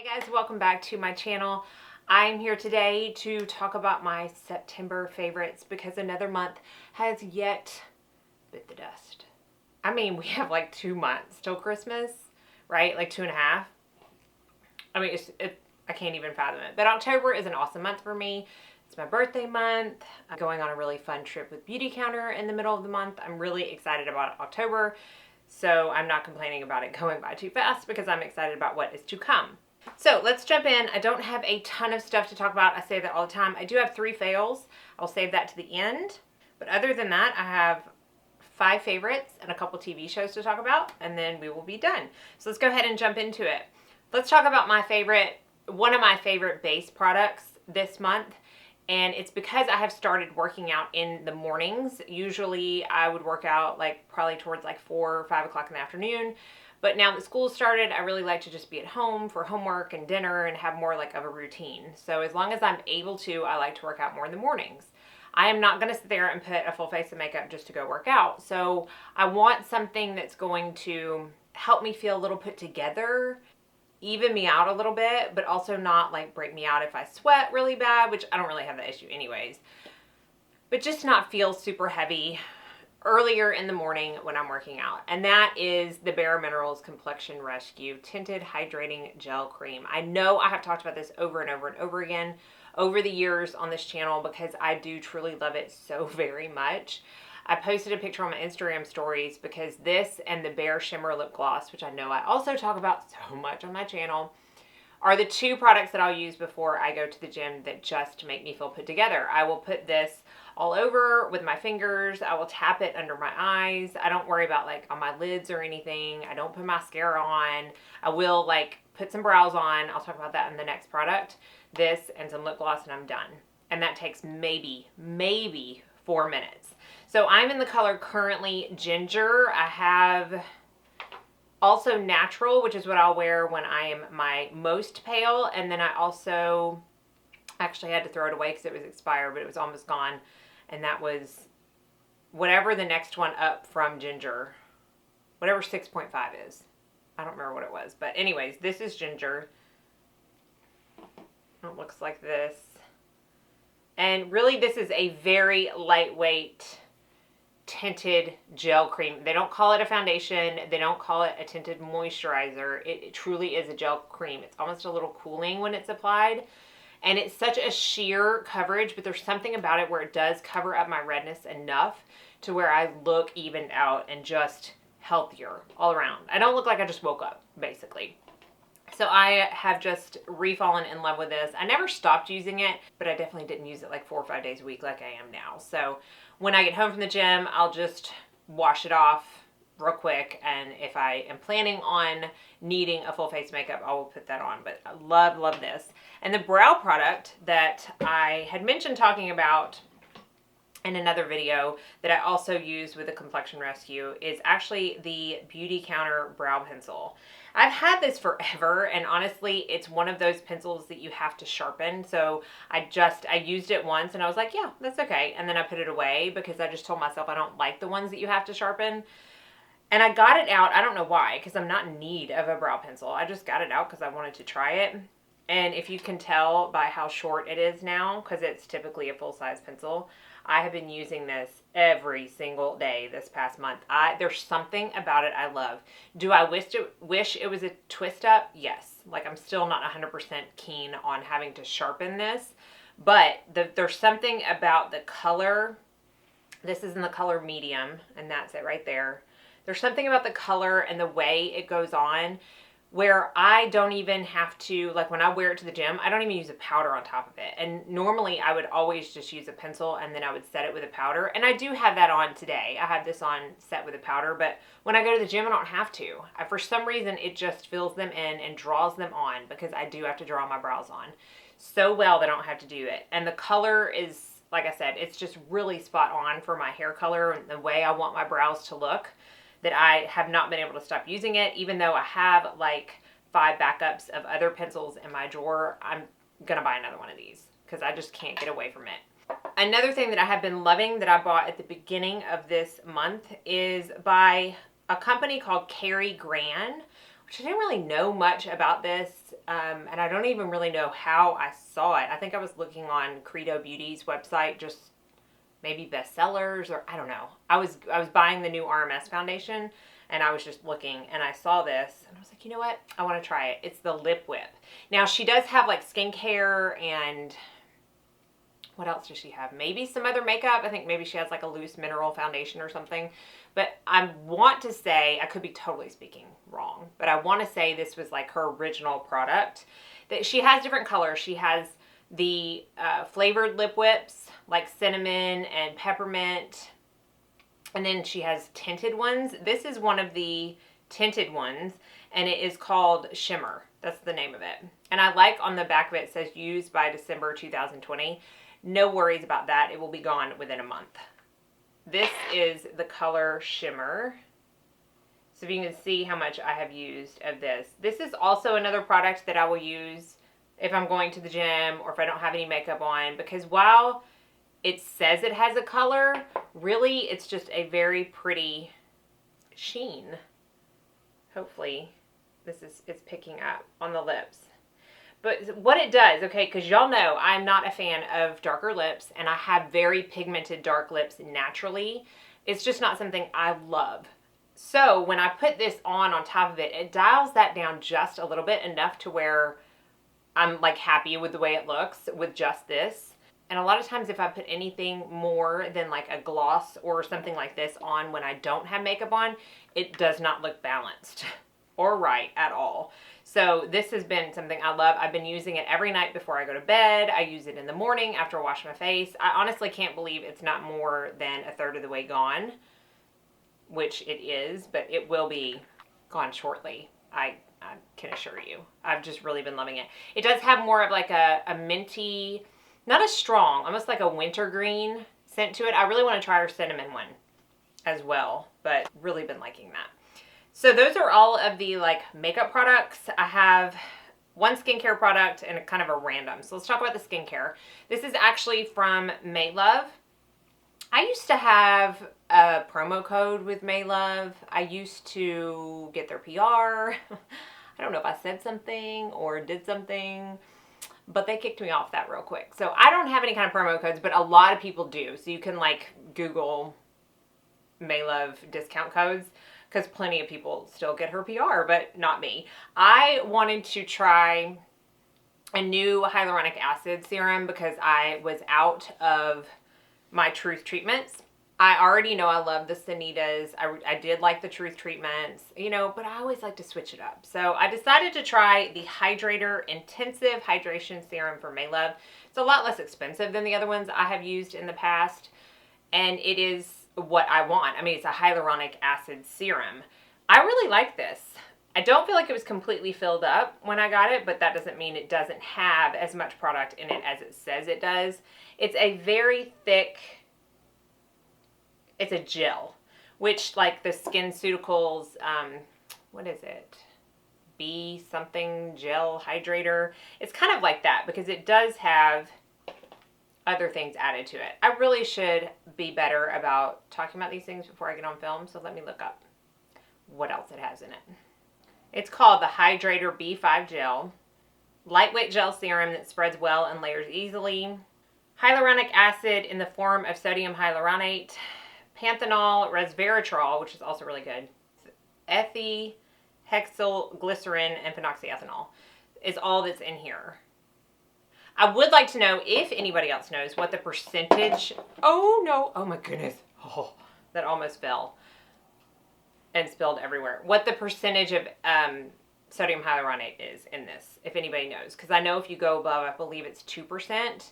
Hey guys, welcome back to my channel. I'm here today to talk about my September favorites because another month has yet bit the dust. I mean, we have like 2 months till Christmas, right? Like 2.5. I mean, I can't even fathom it. But October is an awesome month for me. It's my birthday month. I'm going on a really fun trip with Beautycounter in the middle of the month. I'm really excited about October, so I'm not complaining about it going by too fast because I'm excited about what is to come. So let's jump in. I don't have a ton of stuff to talk about. I say that all the time. I do have 3 fails. I'll save that to the end. But other than that, I have 5 favorites and a couple TV shows to talk about, and then we will be done. So let's go ahead and jump into it. Let's talk about one of my favorite base products this month. And it's because I have started working out in the mornings. Usually I would work out like probably towards like 4 or 5 o'clock in the afternoon. But now that school started, I really like to just be at home for homework and dinner and have more like of a routine. So as long as I'm able to, I like to work out more in the mornings. I am not going to sit there and put a full face of makeup just to go work out. So I want something that's going to help me feel a little put together, even me out a little bit, but also not like break me out if I sweat really bad, which I don't really have that issue anyways. But just not feel super heavy earlier in the morning when I'm working out. And that is the Bare Minerals Complexion Rescue Tinted Hydrating Gel Cream. I know I have talked about this over and over and over again over the years on this channel because I do truly love it so very much. I posted a picture on my Instagram stories because this and the Bare Shimmer Lip Gloss, which I know I also talk about so much on my channel, are the 2 products that I'll use before I go to the gym that just make me feel put together. I will put this all over with my fingers. I will tap it under my eyes. I don't worry about like on my lids or anything. I don't put mascara on. I will like put some brows on. I'll talk about that in the next product. This and some lip gloss and I'm done. And that takes maybe 4 minutes. So I'm in the color currently Ginger. I have also Natural, which is what I'll wear when I am my most pale. And then I also actually had to throw it away because it was expired, but it was almost gone. And that was whatever the next one up from Ginger, whatever 6.5 is. I don't remember what it was. But anyways, this is Ginger. It looks like this. And really this is a very lightweight tinted gel cream. They don't call it a foundation. They don't call it a tinted moisturizer. It truly is a gel cream. It's almost a little cooling when it's applied. And it's such a sheer coverage, but there's something about it where it does cover up my redness enough to where I look evened out and just healthier all around. I don't look like I just woke up, basically. So I have just re-fallen in love with this. I never stopped using it, but I definitely didn't use it like 4 or 5 days a week like I am now. So when I get home from the gym, I'll just wash it off real quick, and if I am planning on needing a full face makeup, I will put that on. But I love this. And the brow product that I had mentioned talking about in another video that I also use with the Complexion Rescue is actually the Beautycounter brow pencil. I've had this forever, and honestly, it's one of those pencils that you have to sharpen. So I used it once and I was like, yeah, that's okay. And then I put it away because I just told myself I don't like the ones that you have to sharpen. And I got it out, I don't know why, because I'm not in need of a brow pencil. I just got it out because I wanted to try it. And if you can tell by how short it is now, because it's typically a full-size pencil, I have been using this every single day this past month. There's something about it I love. Do I wish it was a twist up? Yes. Like I'm still not 100% keen on having to sharpen this, but there's something about the color. This is in the color medium, and that's it right there. There's something about the color and the way it goes on where I don't even have to, like when I wear it to the gym, I don't even use a powder on top of it. And normally I would always just use a pencil and then I would set it with a powder. And I do have that on today. I have this on set with a powder, but when I go to the gym, I don't have to. For some reason, it just fills them in and draws them on because I do have to draw my brows on so well that I don't have to do it. And the color is, like I said, it's just really spot on for my hair color and the way I want my brows to look, that I have not been able to stop using it. Even though I have like 5 backups of other pencils in my drawer, I'm gonna buy another one of these because I just can't get away from it. Another thing that I have been loving that I bought at the beginning of this month is by a company called Kari Gran, which I didn't really know much about this, and I don't even really know how I saw it. I think I was looking on Credo Beauty's website, just maybe bestsellers, or I don't know. I was buying the new RMS foundation, and I was just looking, and I saw this, and I was like, you know what? I want to try it. It's the Lip Whip. Now, she does have like skincare, and what else does she have? Maybe some other makeup. I think maybe she has like a loose mineral foundation or something. But I want to say, I could be totally speaking wrong, but I want to say this was like her original product. That she has different colors. She has the flavored lip whips, like cinnamon and peppermint. And then she has tinted ones. This is one of the tinted ones, and it is called Shimmer. That's the name of it. And I like on the back of it, it says used by December 2020. No worries about that. It will be gone within a month. This is the color Shimmer. So if you can see how much I have used of this. This is also another product that I will use if I'm going to the gym or if I don't have any makeup on, because while it says it has a color, really it's just a very pretty sheen. Hopefully it's picking up on the lips. But what it does, okay, because y'all know I'm not a fan of darker lips, and I have very pigmented dark lips naturally. It's just not something I love. So when I put this on top of it, it dials that down just a little bit, enough to where I'm like happy with the way it looks with just this. And a lot of times if I put anything more than like a gloss or something like this on when I don't have makeup on, it does not look balanced or right at all. So this has been something I love. I've been using it every night before I go to bed. I use it in the morning after I wash my face. I honestly can't believe it's not more than a third of the way gone, which it is, but it will be gone shortly. I can assure you. I've just really been loving it. It does have more of like a minty, not as strong, almost like a wintergreen scent to it. I really want to try her cinnamon one as well, but really been liking that. So those are all of the like makeup products. I have one skincare product and kind of a random. So let's talk about the skincare. This is actually from Maelove. I used to have a promo code with Maelove. I used to get their PR. I don't know if I said something or did something, but they kicked me off that real quick. So I don't have any kind of promo codes, but a lot of people do. So you can like Google Maelove discount codes, because plenty of people still get her PR, but not me. I wanted to try a new hyaluronic acid serum because I was out of my Truth treatments. I already know I love the Sanitas. I did like the Truth treatments, you know, but I always like to switch it up. So I decided to try the Hydrator Intensive Hydration Serum from Maelove. It's a lot less expensive than the other ones I have used in the past, and it is what I want. I mean, it's a hyaluronic acid serum. I really like this. I don't feel like it was completely filled up when I got it, but that doesn't mean it doesn't have as much product in it as it says it does. It's a very thick, it's a gel, which like the SkinCeuticals, what is it? B something gel hydrator. It's kind of like that because it does have other things added to it. I really should be better about talking about these things before I get on film, so let me look up what else it has in it. It's called the Hydrator B5 Gel. Lightweight gel serum that spreads well and layers easily. Hyaluronic acid in the form of sodium hyaluronate. Panthenol, resveratrol, which is also really good. Hexyl glycerin, and phenoxyethanol is all that's in here. I would like to know if anybody else knows what the percentage... Oh, no. Oh, my goodness. Oh, that almost fell and spilled everywhere. What the percentage of sodium hyaluronate is in this, if anybody knows. Because I know if you go above, I believe it's 2%,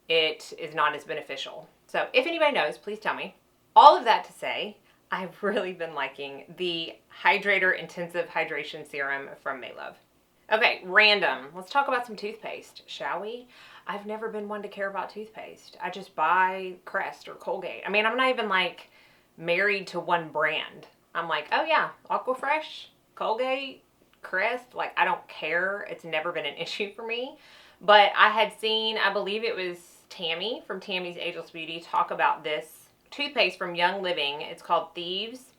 it is not as beneficial. So if anybody knows, please tell me. All of that to say, I've really been liking the Hydrator Intensive Hydration Serum from Maelove. Okay, random. Let's talk about some toothpaste, shall we? I've never been one to care about toothpaste. I just buy Crest or Colgate. I mean, I'm not even like married to one brand. I'm like, oh yeah, Aquafresh, Colgate, Crest. Like, I don't care. It's never been an issue for me. But I had seen, I believe it was Tammy from Tammy's Ageless Beauty talk about this toothpaste from Young Living. It's called Thieves.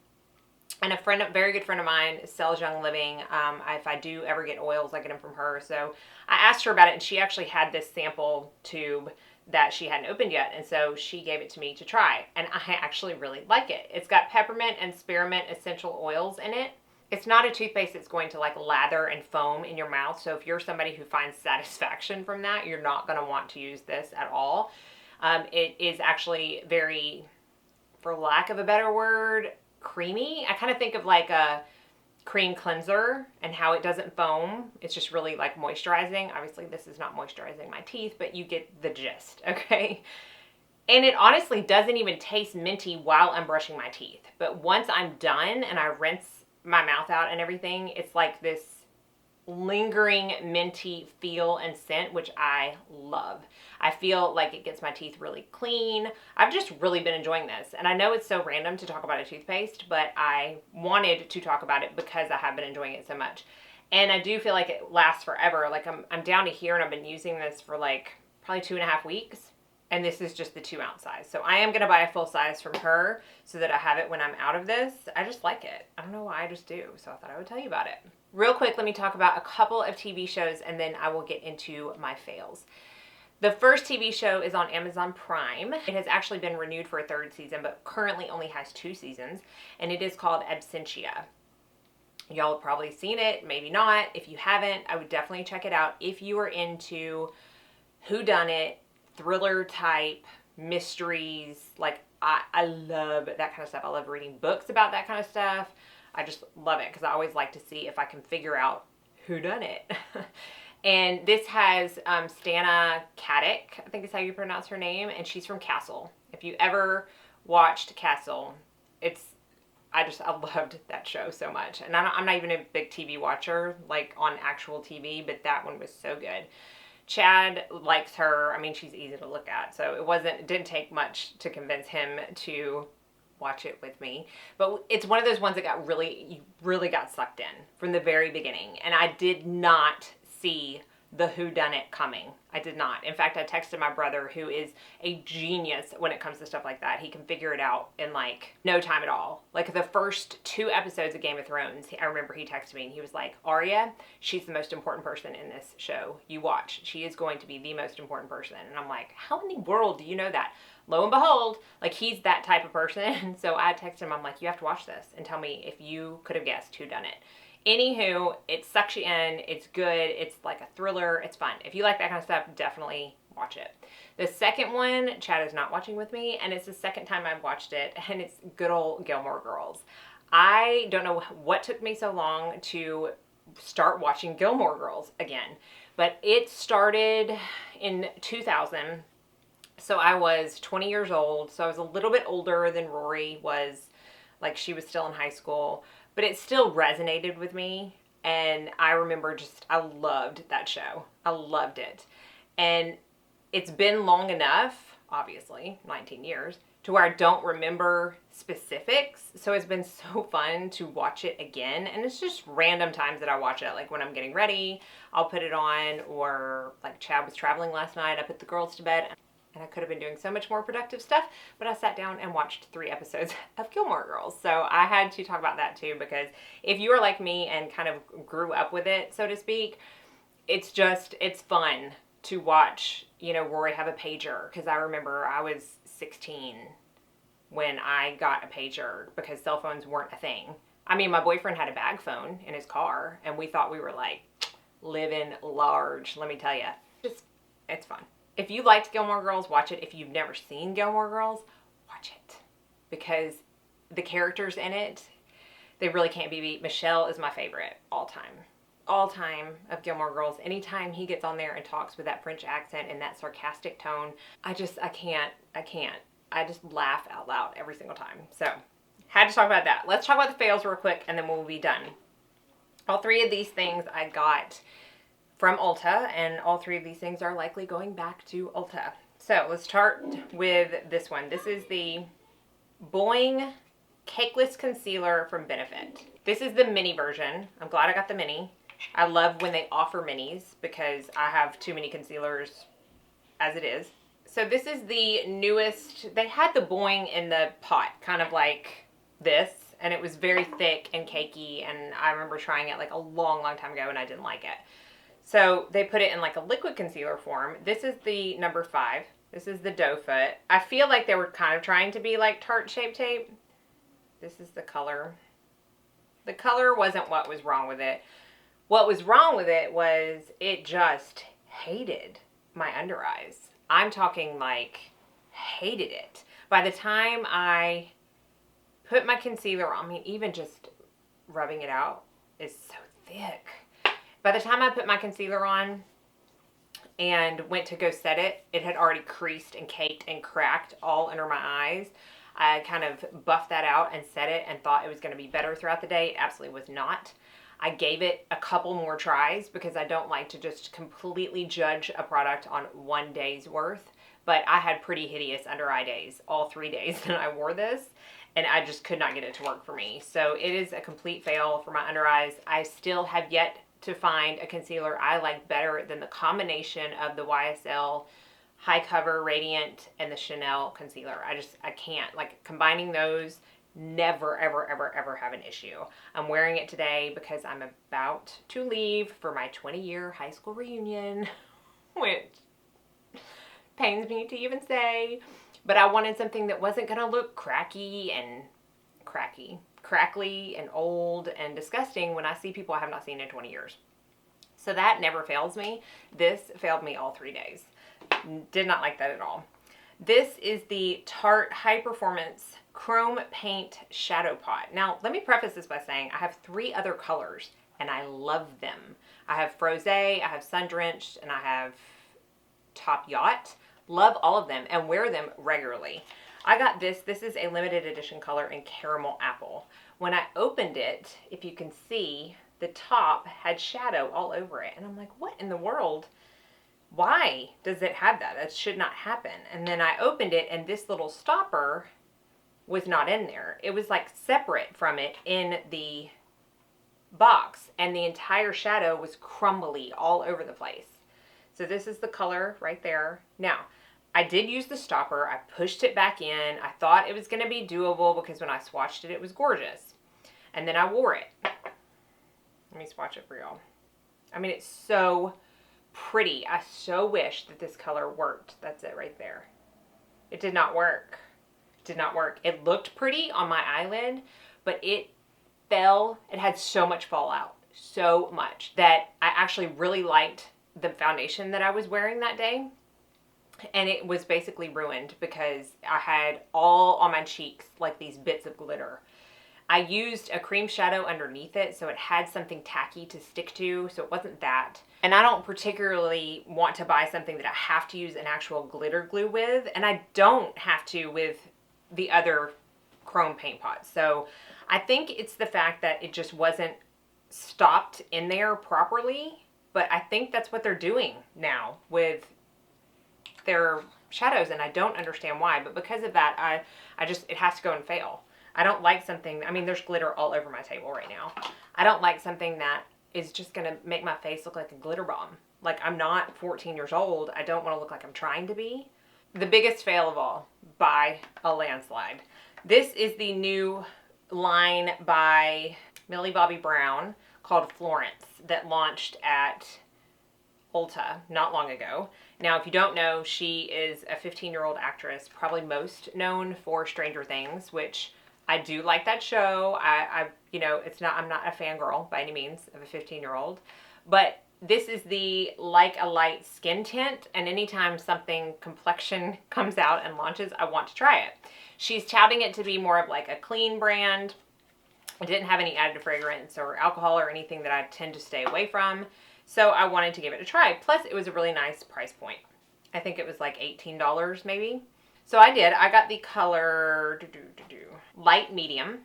And a very good friend of mine sells Young Living. If I do ever get oils, I get them from her. So I asked her about it, and she actually had this sample tube that she hadn't opened yet. And so she gave it to me to try. And I actually really like it. It's got peppermint and spearmint essential oils in it. It's not a toothpaste that's going to like lather and foam in your mouth. So if you're somebody who finds satisfaction from that, you're not going to want to use this at all. It is actually very, for lack of a better word, creamy. I kind of think of like a cream cleanser and how it doesn't foam. It's just really like moisturizing. Obviously this is not moisturizing my teeth, but you get the gist, okay? And it honestly doesn't even taste minty while I'm brushing my teeth. But once I'm done and I rinse my mouth out and everything, it's like this lingering minty feel and scent, which I love. I feel like it gets my teeth really clean. I've just really been enjoying this. And I know it's so random to talk about a toothpaste, but I wanted to talk about it because I have been enjoying it so much. And I do feel like it lasts forever. Like I'm down to here and I've been using this for like probably 2.5 weeks. And this is just the 2-ounce size. So I am going to buy a full size from her so that I have it when I'm out of this. I just like it. I don't know why, I just do. So I thought I would tell you about it. Real quick, let me talk about a couple of TV shows and then I will get into my fails. The first TV show is on Amazon Prime. It has actually been renewed for a 3rd season, but currently only has 2 seasons. And it is called Absentia. Y'all have probably seen it, maybe not. If you haven't, I would definitely check it out. If you are into whodunit, thriller type, mysteries, like I love that kind of stuff. I love reading books about that kind of stuff. I just love it because I always like to see if I can figure out who done it. And this has Stana Katic, I think is how you pronounce her name, and she's from Castle. If you ever watched Castle, I loved that show so much. And I'm not even a big TV watcher, like on actual TV, but that one was so good. Chad likes her. I mean, she's easy to look at, so it didn't take much to convince him to watch it with me. But it's one of those ones that you really got sucked in from the very beginning. And I did not see the whodunit coming. I did not. In fact, I texted my brother, who is a genius when it comes to stuff like that. He can figure it out in like no time at all. Like the first 2 episodes of Game of Thrones, I remember he texted me and he was like, Arya, she's the most important person in this show. You watch. She is going to be the most important person. And I'm like, how in the world do you know that? Lo and behold, like he's that type of person. So I texted him, I'm like, you have to watch this and tell me if you could have guessed who done it. Anywho, it sucks you in, it's good, it's like a thriller, it's fun. If you like that kind of stuff, definitely watch it. The second one, Chad is not watching with me, and it's the second time I've watched it, and it's good old Gilmore Girls. I don't know what took me so long to start watching Gilmore Girls again, but it started in 2000, so I was 20 years old, so I was a little bit older than Rory was, like she was still in high school. But it still resonated with me, and I remember I loved that show. I loved it. And it's been long enough, obviously, 19 years, to where I don't remember specifics. So it's been so fun to watch it again. And it's just random times that I watch it. Like when I'm getting ready, I'll put it on, or like Chad was traveling last night, I put the girls to bed. And I could have been doing so much more productive stuff, but I sat down and watched 3 episodes of Gilmore Girls. So I had to talk about that too, because if you are like me and kind of grew up with it, so to speak, it's fun to watch, Rory have a pager. Because I remember I was 16 when I got a pager because cell phones weren't a thing. I mean, my boyfriend had a bag phone in his car and we thought we were like living large, let me tell you. It's fun. If you liked Gilmore Girls, watch it. If you've never seen Gilmore Girls, watch it. Because the characters in it, they really can't be beat. Michelle is my favorite all time of Gilmore Girls. Anytime he gets on there and talks with that French accent and that sarcastic tone, I can't. I just laugh out loud every single time. So, had to talk about that. Let's talk about the fails real quick and then we'll be done. All 3 of these things I got from Ulta, and all 3 of these things are likely going back to Ulta. So let's start with this one. This is the Boing Cakeless Concealer from Benefit. This is the mini version. I'm glad I got the mini. I love when they offer minis because I have too many concealers as it is. So this is the newest. They had the Boing in the pot, kind of like this, and it was very thick and cakey, and I remember trying it like a long time ago and I didn't like it. So they put it in like a liquid concealer form. This is the number 5. This is the doe foot. I feel like they were kind of trying to be like Tarte Shape Tape. This is the color. The color wasn't what was wrong with it. What was wrong with it was it just hated my under eyes. I'm talking like hated it. By the time I put my concealer on, I mean, even just rubbing it out is so thick. By the time I put my concealer on and went to go set it, it had already creased and caked and cracked all under my eyes. I kind of buffed that out and set it and thought it was going to be better throughout the day. It absolutely was not. I gave it a couple more tries because I don't like to just completely judge a product on one day's worth. But I had pretty hideous under eye days all 3 days that I wore this, and I just could not get it to work for me. So it is a complete fail for my under eyes. I still have yet to find a concealer I like better than the combination of the YSL High Cover Radiant and the Chanel concealer. I can't. Like, combining those, never, ever, ever, ever have an issue. I'm wearing it today because I'm about to leave for my 20-year high school reunion, which pains me to even say. But I wanted something that wasn't going to look crackly and old and disgusting when I see people I have not seen in 20 years. So that never fails me. This failed me all 3 days. Did not like that at all. This is the Tarte High Performance Chrome Paint Shadow Pot. Now, let me preface this by saying I have 3 other colors and I love them. I have Frosé, I have Sun Drenched, and I have Top Yacht. Love all of them and wear them regularly. I got this. This is a limited edition color in Caramel Apple. When I opened it, if you can see, the top had shadow all over it. And I'm like, what in the world? Why does it have that? That should not happen. And then I opened it and this little stopper was not in there. It was like separate from it in the box, and the entire shadow was crumbly all over the place. So this is the color right there. Now, I did use the stopper. I pushed it back in. I thought it was going to be doable because when I swatched it, it was gorgeous. And then I wore it. Let me swatch it for y'all. I mean, it's so pretty. I so wish that this color worked. That's it right there. It did not work. It did not work. It looked pretty on my eyelid, but it fell. It had so much fallout. So much that I actually really liked the foundation that I was wearing that day. And it was basically ruined because I had all on my cheeks like these bits of glitter. I used a cream shadow underneath it, so it had something tacky to stick to, so it wasn't that. And I don't particularly want to buy something that I have to use an actual glitter glue with, and I don't have to with the other chrome paint pots. So I think it's the fact that it just wasn't stopped in there properly, but I think that's what they're doing now with their shadows, and I don't understand why, but because of that, it has to go and fail. I don't like something, I mean, there's glitter all over my table right now. I don't like something that is just going to make my face look like a glitter bomb. Like, I'm not 14 years old. I don't want to look like I'm trying to be. The biggest fail of all, by a landslide. This is the new line by Millie Bobby Brown called Florence that launched at Ulta not long ago. Now, if you don't know, she is a 15-year-old actress, probably most known for Stranger Things, which I do like that show. I'm not a fangirl by any means of a 15-year-old, but this is the Like a Light skin tint, and anytime something Complexion comes out and launches, I want to try it. She's touting it to be more of like a clean brand. It didn't have any added fragrance or alcohol or anything that I tend to stay away from, so I wanted to give it a try. Plus, it was a really nice price point. I think it was like $18 maybe. So I did. I got the color light medium,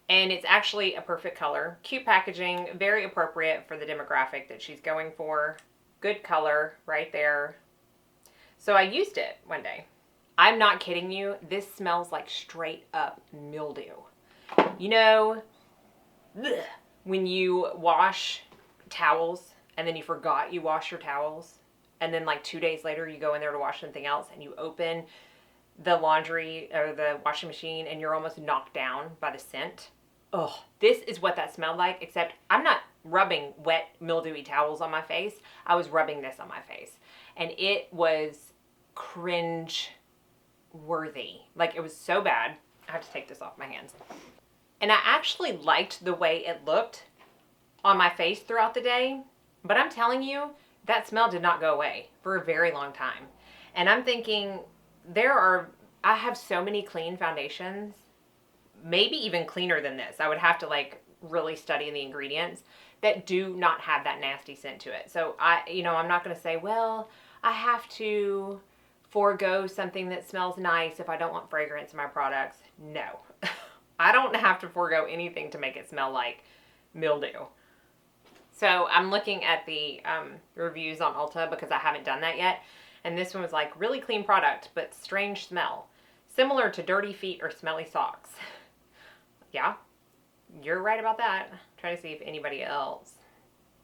and it's actually a perfect color. Cute packaging, very appropriate for the demographic that she's going for. Good color right there. So I used it one day. I'm not kidding you. This smells like straight up mildew. You know, when you wash towels and then you forgot you washed your towels, and then like 2 days later you go in there to wash something else and you open the laundry or the washing machine and you're almost knocked down by the scent. Oh, this is what that smelled like, except I'm not rubbing wet, mildewy towels on my face. I was rubbing this on my face. And it was cringe worthy. Like, it was so bad. I have to take this off my hands. And I actually liked the way it looked on my face throughout the day. But I'm telling you, that smell did not go away for a very long time. And I'm thinking, I have so many clean foundations, maybe even cleaner than this. I would have to like really study the ingredients that do not have that nasty scent to it. So I'm not going to say, well, I have to forego something that smells nice if I don't want fragrance in my products. No, I don't have to forego anything to make it smell like mildew. So I'm looking at the reviews on Ulta because I haven't done that yet. And this one was like, really clean product, but strange smell. Similar to dirty feet or smelly socks. Yeah, you're right about that. I'm trying to see if anybody else.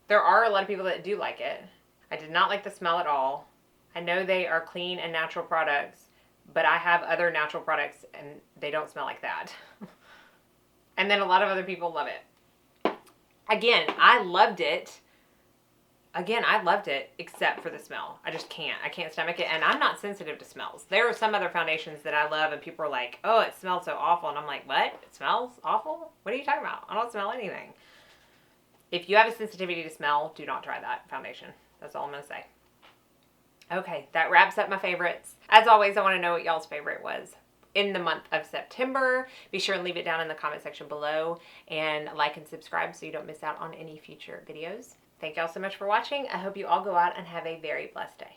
There are a lot of people that do like it. I did not like the smell at all. I know they are clean and natural products, but I have other natural products and they don't smell like that. And then a lot of other people love it. Again, I loved it, except for the smell. I just can't. I can't stomach it, and I'm not sensitive to smells. There are some other foundations that I love, and people are like, oh, it smells so awful, and I'm like, what? It smells awful? What are you talking about? I don't smell anything. If you have a sensitivity to smell, do not try that foundation. That's all I'm going to say. Okay, that wraps up my favorites. As always, I want to know what y'all's favorite was in the month of September. Be sure and leave it down in the comment section below, and like and subscribe so you don't miss out on any future videos. Thank y'all so much for watching. I hope you all go out and have a very blessed day.